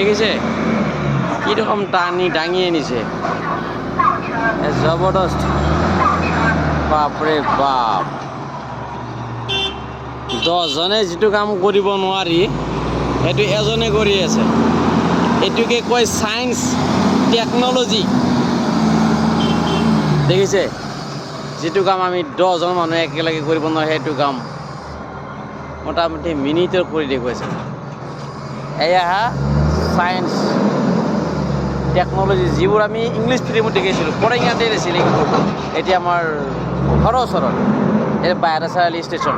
দেখিছে কিৰকম টানি ডাঙিয়ে নিছে জবৰদস্ত বাপৰে বাপ 10 জনে যেটো কাম কৰিব নোৱাৰি সেইটো এজনে কৰি আছে এটোকে কয় সায়েন্স টেকনলজি দেখিছে যেটো কাম আমি 10 জন মানুহ একেলগে কৰিব নোৱাৰে সেইটো কাম মোটামুটি মিনিটৰ কৰি দেখুৱাইছে এয়া সায়েন্স টেকনলজি যিবোৰ আমি ইংলিছ ফিল্মত দেখিছিলোঁ পৰেঙাতে আছিল এতিয়া আমাৰ ঘৰৰ ওচৰত এই বায়ৰাচালি ষ্টেচন